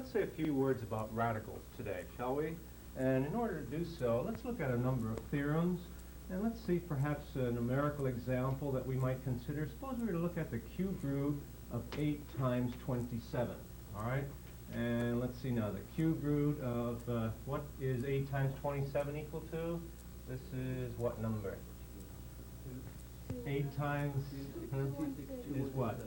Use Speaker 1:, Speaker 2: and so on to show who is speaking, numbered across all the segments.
Speaker 1: let's say a few words about radicals today, shall we? And in order to do so, let's look at a number of theorems, and let's see perhaps a numerical example that we might consider. Suppose we were to look at the cube root of 8 times 27, all right? And let's see now, the cube root of, what is 8 times 27 equal to? This is what number? 8 times is what?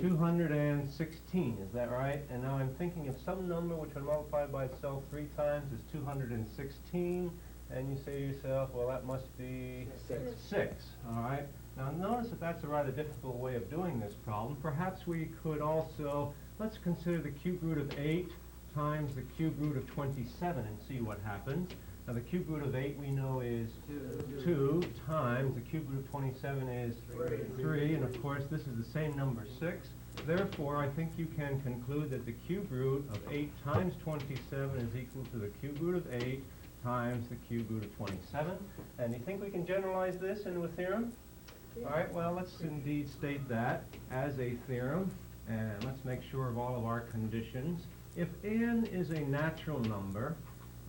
Speaker 1: 216, is that right? And now I'm thinking of some number which when multiplied by itself 3 times is 216, and you say to yourself, well, that must be 6, all right? Now notice that that's a rather difficult way of doing this problem. Perhaps we could also, let's consider the cube root of 8 times the cube root of 27 and see what happens. Now the cube root of 8 we know is 2 times the cube root of 27 is 3, and of course this is the same number 6. Therefore I think you can conclude that the cube root of 8 times 27 is equal to the cube root of 8 times the cube root of 27. And you think we can generalize this into a theorem? All right, well, let's indeed state that as a theorem, and let's make sure of all of our conditions. If n is a natural number,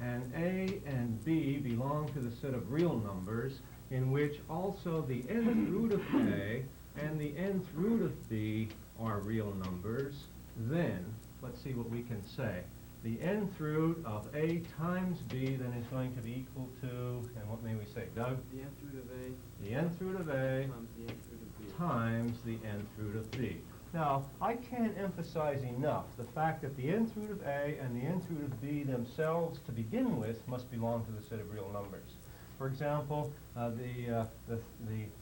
Speaker 1: and a and b belong to the set of real numbers, in which also the nth root of a and the nth root of b are real numbers, then let's see what we can say. The nth root of a times b then is going to be equal to, and what may we say, Doug?
Speaker 2: The nth root of a.
Speaker 1: The nth root of a
Speaker 2: Times the nth root of b.
Speaker 1: times the nth root of b. Now, I can't emphasize enough the fact that the nth root of a and the nth root of b themselves, to begin with, must belong to the set of real numbers. For example, the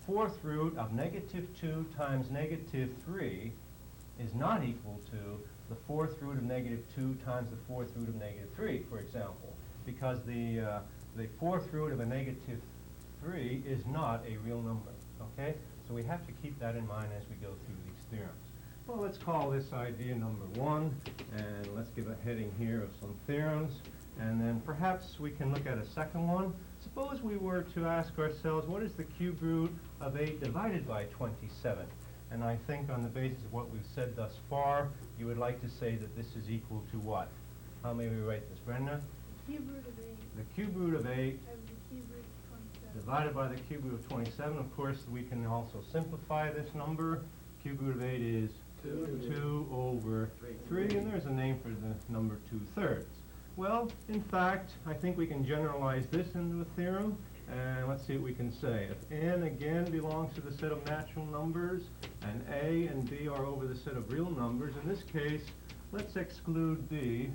Speaker 1: fourth root of negative 2 times negative 3 is not equal to the fourth root of negative 2 times the fourth root of negative 3, for example, because the fourth root of a negative 3 is not a real number, okay? So we have to keep that in mind as we go through these theorems. Well, let's call this idea number 1, and let's give a heading here of some theorems, and then perhaps we can look at a second one. Suppose we were to ask ourselves, what is the cube root of 8 divided by 27? And I think on the basis of what we've said thus far, you would like to say that this is equal to what? How may we write this, Brenda?
Speaker 3: Cube root of 8.
Speaker 1: The cube root of 8
Speaker 3: Times the cube root of 27.
Speaker 1: divided by the cube root of 27. Of course, we can also simplify this number. Cube root of 8 is 2 over 3, and there's a name for the number 2/3. Well, in fact, I think we can generalize this into a theorem, and let's see what we can say. If n again belongs to the set of natural numbers, and a and b are over the set of real numbers, in this case, let's exclude b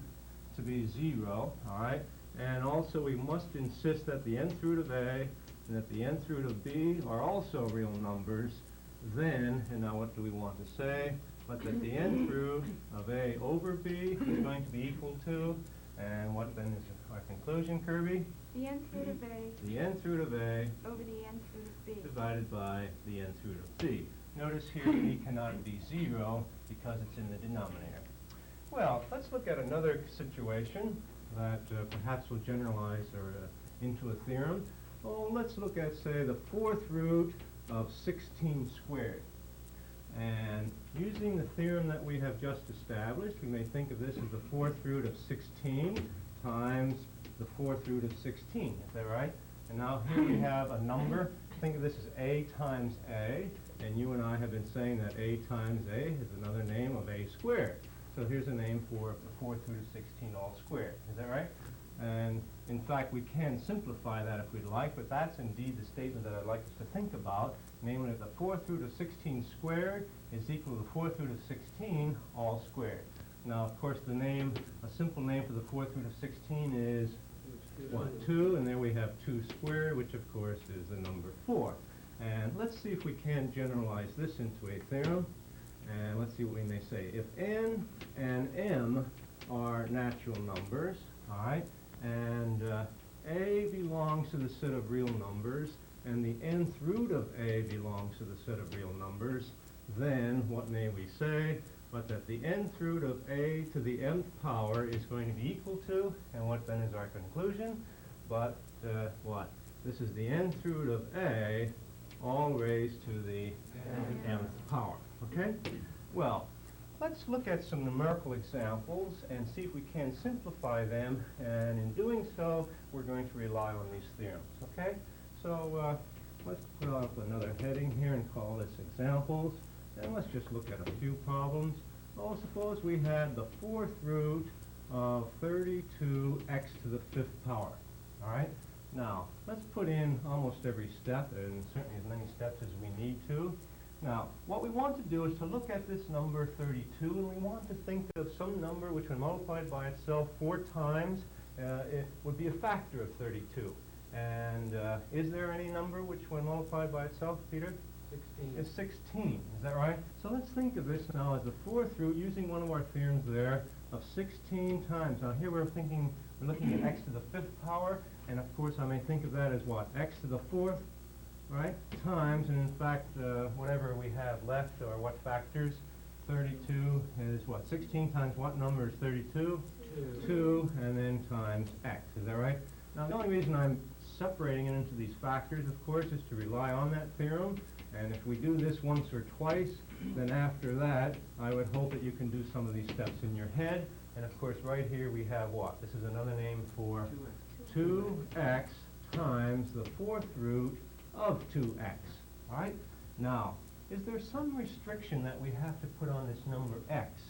Speaker 1: to be 0, all right? And also we must insist that the nth root of a and that the nth root of b are also real numbers. Then, and now what do we want to say? But that the nth root of a over b is going to be equal to, and what then is our conclusion, Kirby?
Speaker 3: The nth root of a
Speaker 1: The nth root of a
Speaker 3: over the nth root of b.
Speaker 1: divided by the nth root of b. Notice here b cannot be 0 because it's in the denominator. Well, let's look at another situation that perhaps will generalize or into a theorem. Oh, let's look at, say, the fourth root of 16 squared. And using the theorem that we have just established, we may think of this as the fourth root of 16 times the fourth root of 16. Is that right? And now here we have a number. Think of this as a times a, and you and I have been saying that a times a is another name of a squared. So here's a name for the fourth root of 16 all squared. Is that right? And in fact, we can simplify that if we'd like, but that's indeed the statement that I'd like us to think about, namely that the fourth root of 16 squared is equal to the fourth root of 16 all squared. Now, of course, the name, a simple name for the fourth root of 16 is 2, and there we have 2 squared, which of course is the number 4. And let's see if we can generalize this into a theorem. And let's see what we may say. If n and m are natural numbers, all right, and a belongs to the set of real numbers, and the nth root of a belongs to the set of real numbers, then what may we say? But that the nth root of a to the mth power is going to be equal to, and what then is our conclusion? But what? This is the nth root of a all raised to the nth power, okay? Well, let's look at some numerical examples and see if we can simplify them, and in doing so, we're going to rely on these theorems, okay? So let's put up another heading here and call this examples, and let's just look at a few problems. Well, suppose we had the fourth root of 32x to the fifth power, all right? Now, let's put in almost every step, and certainly as many steps as we need to. Now, what we want to do is to look at this number 32, and we want to think of some number which, when multiplied by itself 4 times, it would be a factor of 32. And is there any number which, when multiplied by itself, Peter?
Speaker 2: 16.
Speaker 1: Is 16, is that right? So let's think of this now as the fourth root, using one of our theorems there, of 16 times. Now here we're looking at x to the fifth power, and of course I may think of that as what? X to the fourth, right? Times, and in fact, whatever we have left, or what factors? 32 is what? 16 times what number is 32? 2, and then times x, is that right? Now the only reason I'm separating it into these factors, of course, is to rely on that theorem. And if we do this once or twice, then after that, I would hope that you can do some of these steps in your head. And of course, right here we have what? This is another name for 2x times the fourth root of 2x. All right? Now, is there some restriction that we have to put on this number x?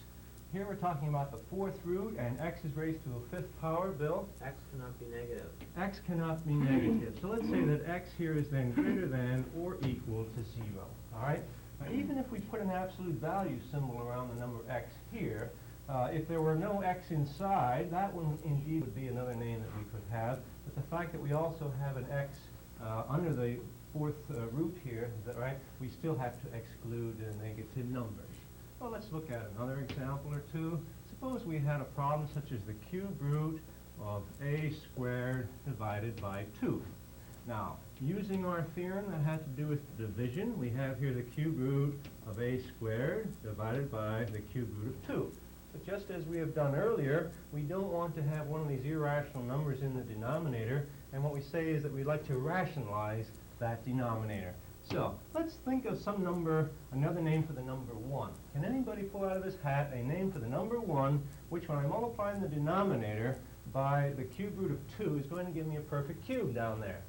Speaker 1: Here we're talking about the fourth root, and x is raised to a fifth power, Bill?
Speaker 2: X cannot be negative.
Speaker 1: X cannot be negative. So let's say that x here is then greater than or equal to 0. All right? Now, even if we put an absolute value symbol around the number x here, if there were no x inside, that one indeed would be another name that we could have. But the fact that we also have an x under the fourth root here, is that right? We still have to exclude negative numbers. Well, let's look at another example or two. Suppose we had a problem such as the cube root of a squared divided by 2. Now, using our theorem that had to do with division, we have here the cube root of a squared divided by the cube root of 2. But just as we have done earlier, we don't want to have one of these irrational numbers in the denominator, and what we say is that we'd like to rationalize that denominator. So, let's think of some number, another name for the number 1. Can anybody pull out of his hat a name for the number 1, which when I multiply in the denominator by the cube root of 2 is going to give me a perfect cube down there?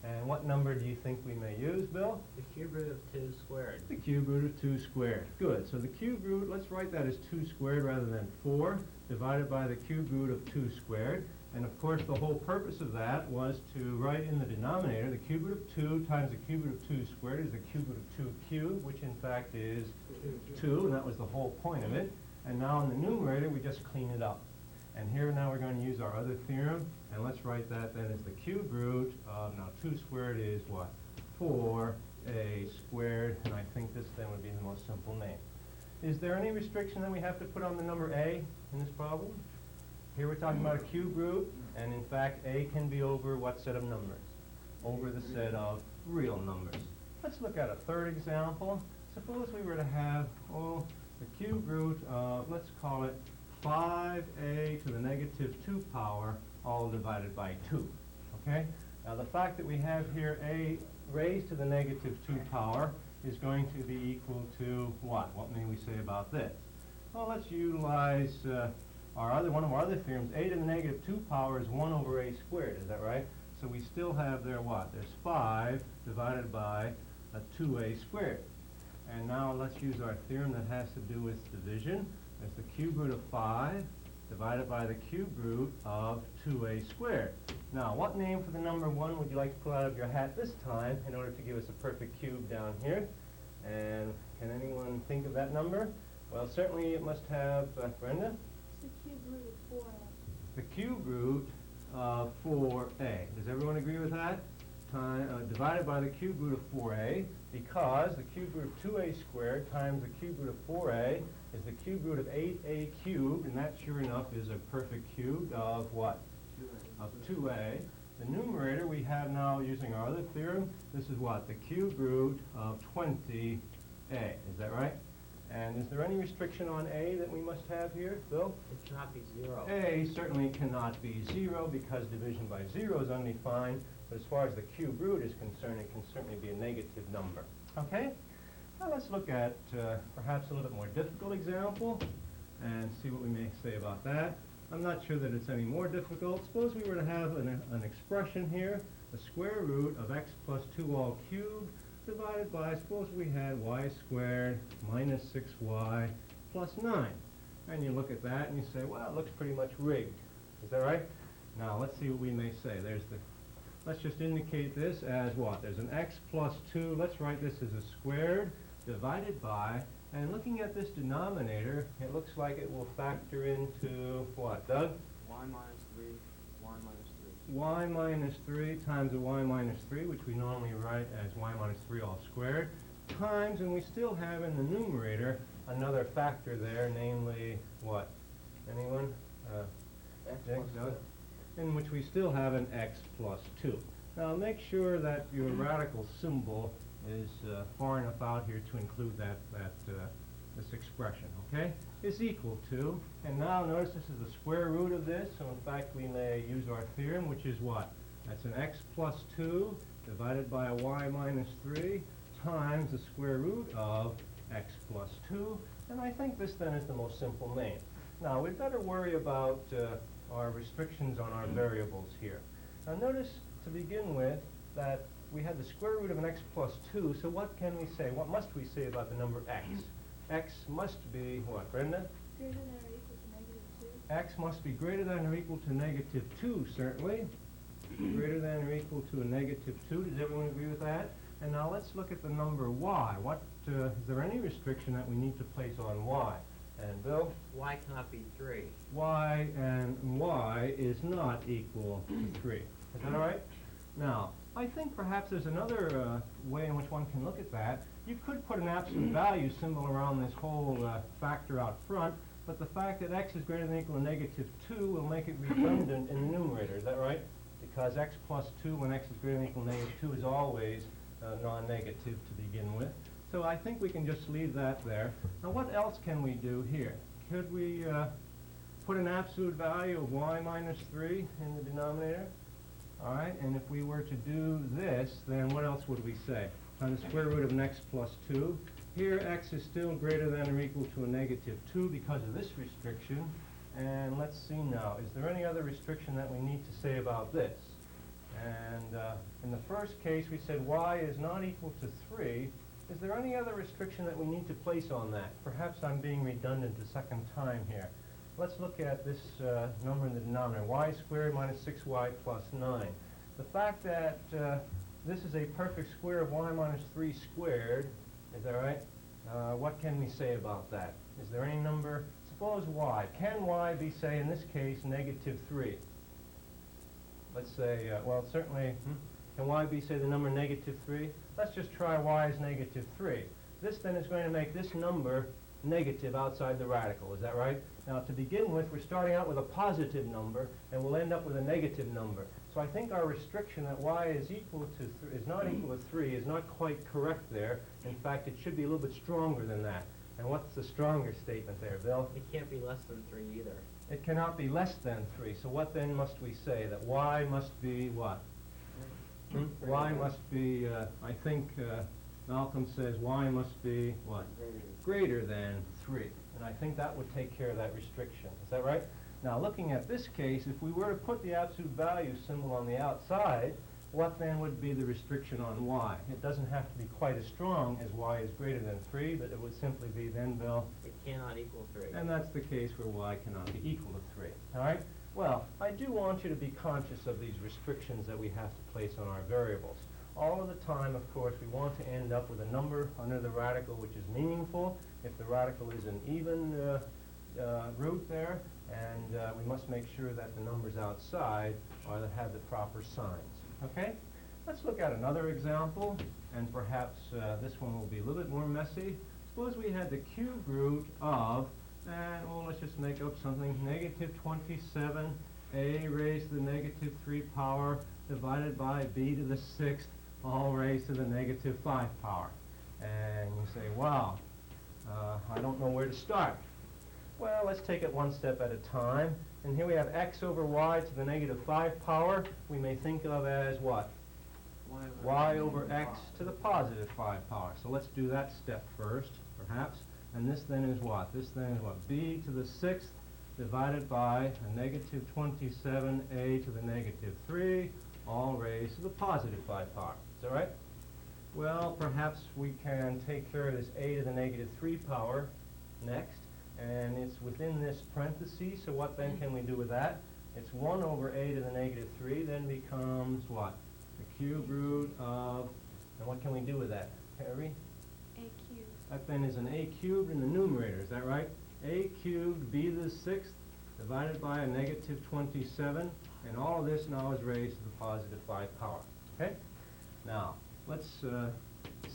Speaker 1: And what number do you think we may use, Bill?
Speaker 2: The cube root of 2 squared.
Speaker 1: The cube root of 2 squared. Good. So the cube root, let's write that as 2 squared rather than 4, divided by the cube root of 2 squared. And of course, the whole purpose of that was to write in the denominator the cube root of 2 times the cube root of 2 squared is the cube root of 2 cubed, which in fact is 2, and that was the whole point of it. And now in the numerator, we just clean it up. And here now we're going to use our other theorem, and let's write that then as the cube root of, now 2 squared is what? 4a squared, and I think this then would be the most simple name. Is there any restriction that we have to put on the number a in this problem? Here we're talking about a cube root, and in fact a can be over what set of numbers? Over the set of real numbers. Let's look at a third example. Suppose we were to have, the cube root of, let's call it 5a to the negative 2 power, all divided by 2, okay? Now the fact that we have here a raised to the negative 2 power is going to be equal to what? What may we say about this? Well, let's utilize one of our other theorems. A to the negative 2 power is 1 over a squared, is that right? So we still have there what? There's 5 divided by a 2a squared. And now let's use our theorem that has to do with division. There's the cube root of 5 divided by the cube root of 2a squared. Now, what name for the number 1 would you like to pull out of your hat this time in order to give us a perfect cube down here? And can anyone think of that number? Well, certainly it must have, Brenda?
Speaker 3: It's the cube root of 4a.
Speaker 1: The cube root of 4a. Does everyone agree with that? Divided by the cube root of 4a, because the cube root of 2a squared times the cube root of 4a is the cube root of 8a cubed, and that sure enough is a perfect cube of what?
Speaker 2: 2a.
Speaker 1: Of 2a. The numerator we have now using our other theorem, this is what? The cube root of 20a. Is that right? And is there any restriction on a that we must have here, Bill?
Speaker 2: It cannot be 0.
Speaker 1: A certainly cannot be 0 because division by 0 is undefined, but as far as the cube root is concerned, it can certainly be a negative number. Okay? Now let's look at perhaps a little bit more difficult example and see what we may say about that. I'm not sure that it's any more difficult. Suppose we were to have an expression here, the square root of x plus 2 all cubed divided by, suppose we had y squared minus 6y plus 9. And you look at that and you say, well, it looks pretty much rigged. Is that right? Now let's see what we may say. Let's just indicate this as what? There's an x plus 2. Let's write this as a squared divided by, and looking at this denominator, it looks like it will factor into what, Doug?
Speaker 2: Y minus 3, y minus 3.
Speaker 1: Y minus 3 times a y minus 3, which we normally write as y minus 3 all squared, times, and we still have in the numerator another factor there, namely what? Anyone?
Speaker 2: X
Speaker 1: Jake,
Speaker 2: plus
Speaker 1: Doug? In which we still have an x plus 2. Now make sure that your radical symbol is far enough out here to include this expression, okay? Is equal to, and now notice this is the square root of this, so in fact we may use our theorem, which is what? That's an x plus 2 divided by a y minus 3 times the square root of x plus 2, and I think this then is the most simple name. Now we'd better worry about our restrictions on our variables here. Now notice to begin with that we had the square root of an x plus 2, so what can we say? What must we say about the number x? X must be what, Brenda?
Speaker 3: Greater than or equal to negative 2.
Speaker 1: X must be greater than or equal to negative 2, certainly. Greater than or equal to a negative 2. Does everyone agree with that? And now let's look at the number y. Is there any restriction that we need to place on y? And Bill?
Speaker 2: Y cannot be 3.
Speaker 1: Y and y is not equal to 3. Is that all right? Now, I think perhaps there's another way in which one can look at that. You could put an absolute value symbol around this whole factor out front, but the fact that x is greater than or equal to negative 2 will make it redundant in the numerator. Is that right? Because x plus 2 when x is greater than or equal to negative 2 is always non-negative to begin with. So I think we can just leave that there. Now what else can we do here? Could we put an absolute value of y minus 3 in the denominator? All right, and if we were to do this, then what else would we say? On the square root of an x plus 2. Here x is still greater than or equal to a negative 2 because of this restriction. And let's see now, is there any other restriction that we need to say about this? And in the first case we said y is not equal to 3. Is there any other restriction that we need to place on that? Perhaps I'm being redundant a second time here. Let's look at this number in the denominator, y squared minus 6y plus 9. The fact that this is a perfect square of y minus 3 squared, is that right? What can we say about that? Is there any number? Suppose y. Can y be, say, in this case, negative 3? Let's say, well, certainly, can y be, say, the number negative 3? Let's just try y as negative 3. This then is going to make this number negative outside the radical. Is that right? Now, to begin with, we're starting out with a positive number, and we'll end up with a negative number. So I think our restriction that y is equal to is not equal to 3 is not quite correct there. In fact, it should be a little bit stronger than that. And what's the stronger statement there, Bill?
Speaker 2: It can't be less than 3 either.
Speaker 1: It cannot be less than 3. So what then must we say? That y must be what? Y must be, I think Malcolm says y must be what? Greater than 3. And I think that would take care of that restriction. Is that right? Now, looking at this case, if we were to put the absolute value symbol on the outside, what then would be the restriction on y? It doesn't have to be quite as strong as y is greater than 3, but it would simply be then, Bill?
Speaker 2: It cannot equal 3.
Speaker 1: And that's the case where y cannot be equal to 3. All right? Well, I do want you to be conscious of these restrictions that we have to place on our variables. All of the time, of course, we want to end up with a number under the radical which is meaningful. If the radical is an even root there, and we must make sure that the numbers outside have the proper signs. Okay? Let's look at another example, and perhaps this one will be a little bit more messy. Suppose we had the cube root of, and well, let's just make up something, negative 27a raised to the negative 3 power divided by b to the 6th, all raised to the negative 5 power. And you say, wow, I don't know where to start. Well, let's take it one step at a time. And here we have x over y to the negative 5 power. We may think of as what? y over x to the positive 5 power. So let's do that step first, perhaps. And this then is what? This then is what? b to the 6th divided by a negative 27a to the negative 3, all raised to the positive 5 power. Is that right? Well, perhaps we can take care of this a to the negative 3 power next. And it's within this parenthesis, so what then can we do with that? It's 1 over a to the negative 3, then becomes what? The cube root of, and what can we do with that, Harry?
Speaker 3: A cubed.
Speaker 1: That then is an a cubed in the numerator, is that right? A cubed b to the 6th divided by a negative 27, and all of this now is raised to the positive 5 power, okay? Now, let's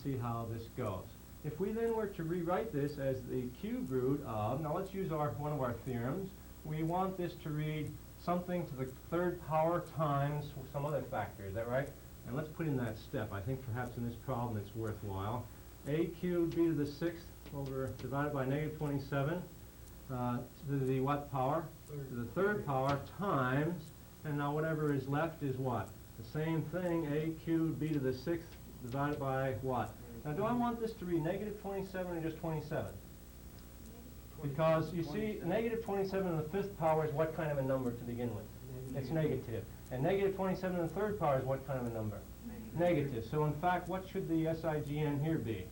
Speaker 1: see how this goes. If we then were to rewrite this as the cube root of, now let's use one of our theorems. We want this to read something to the 3rd power times some other factor, is that right? And let's put in that step. I think perhaps in this problem it's worthwhile. A cubed b to the 6th over divided by negative 27 to the what power? To the 3rd power times, and now whatever is left is what? The same thing, a cubed b to the 6th divided by what? Now, do I want this to read negative 27 or just 27? Because, you see, negative 27 in the 5th power is what kind of a number to begin with? It's negative. And negative 27 in the 3rd power is what kind of a number? Negative. So, in fact, what should the SIGN here be?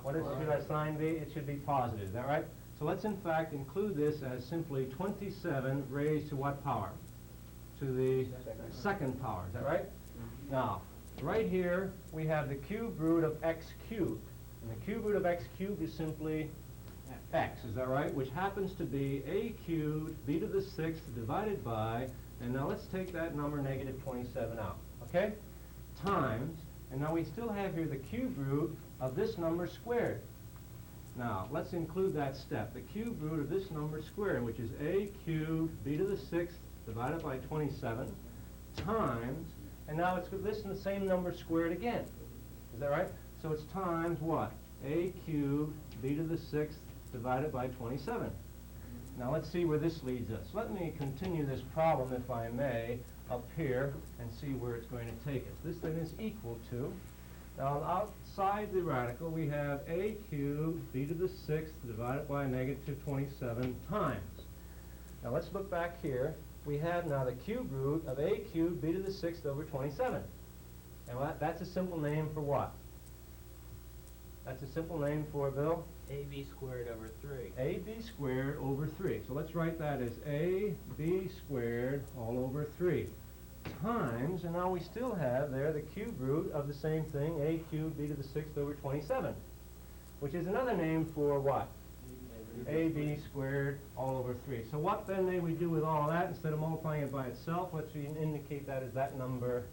Speaker 1: What should our sign be? It should be positive. Is that right? So, let's, in fact, include this as simply 27 raised to what power? To the 2nd power. Is that right? Now, right here, we have the cube root of x cubed. And the cube root of x cubed is simply x, is that right? Which happens to be a cubed b to the 6th divided by, and now let's take that number negative 27 out, okay? Times, and now we still have here the cube root of this number squared. Now, let's include that step. The cube root of this number squared, which is a cubed b to the 6th divided by 27, times, and now it's this and the same number squared again. Is that right? So it's times what? A cubed b to the 6th divided by 27. Now let's see where this leads us. Let me continue this problem, if I may, up here and see where it's going to take us. This then is equal to, now outside the radical we have a cubed b to the 6th divided by negative 27 times. Now let's look back here. We have now the cube root of a cubed b to the 6th over 27. And that's a simple name for what? That's a simple name for, Bill?
Speaker 2: AB squared over 3.
Speaker 1: AB squared over 3. So let's write that as AB squared all over 3 times, and now we still have there the cube root of the same thing, a cubed b to the 6th over 27, which is another name for what? AB squared all over 3. So what then may we do with all of that? Instead of multiplying it by itself, let's indicate that as that number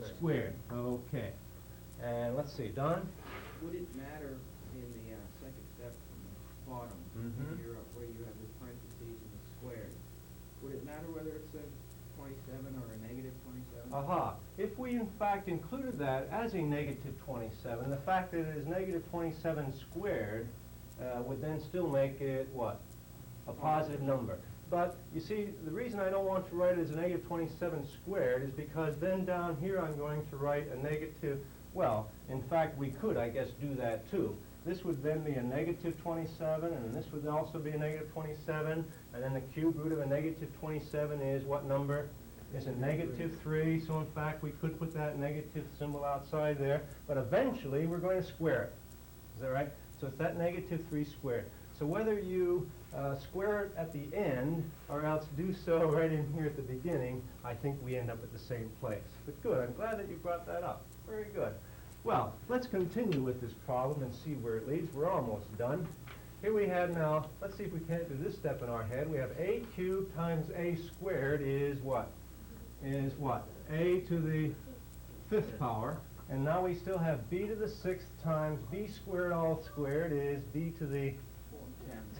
Speaker 1: squared. Okay. And let's see, Don?
Speaker 4: Would it matter in the second step from the bottom, here, where you have the parentheses and the squared, would it matter whether it's a 27 or a negative 27?
Speaker 1: Aha. If we in fact included that as a negative 27, the fact that it is negative 27 squared would then still make it what? A positive number. But you see, the reason I don't want to write it as a negative 27 squared is because then down here I'm going to write a negative, well, in fact we could, I guess, do that too. This would then be a negative 27, and this would also be a negative 27, and then the cube root of a negative 27 is what number? Is a negative 3, so in fact we could put that negative symbol outside there, but eventually we're going to square it. Is that right? So it's that negative 3 squared. So whether you square it at the end or else do so right in here at the beginning, I think we end up at the same place. But good, I'm glad that you brought that up. Very good. Well, let's continue with this problem and see where it leads. We're almost done. Here we have now, let's see if we can't do this step in our head. We have a cubed times a squared is what? Is what? A to the 5th power. And now we still have b to the 6th times b squared all squared is b to the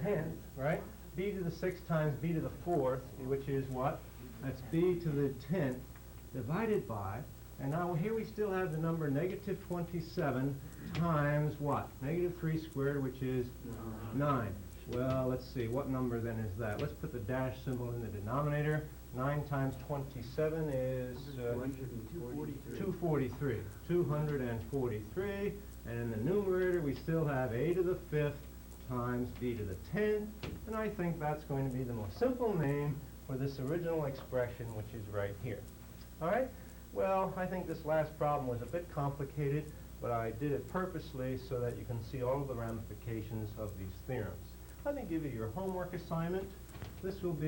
Speaker 1: 10th, right? B to the 6th times b to the 4th, which is what? That's b to the 10th divided by, and now here we still have the number negative 27 times what? Negative 3 squared, which is 9. Well, let's see, what number then is that? Let's put the dash symbol in the denominator. 9 times 27 is 243. 243. And in the numerator, we still have a to the 5th times b to the 10th. And I think that's going to be the most simple name for this original expression, which is right here. All right? Well, I think this last problem was a bit complicated, but I did it purposely so that you can see all of the ramifications of these theorems. Let me give you your homework assignment. This will be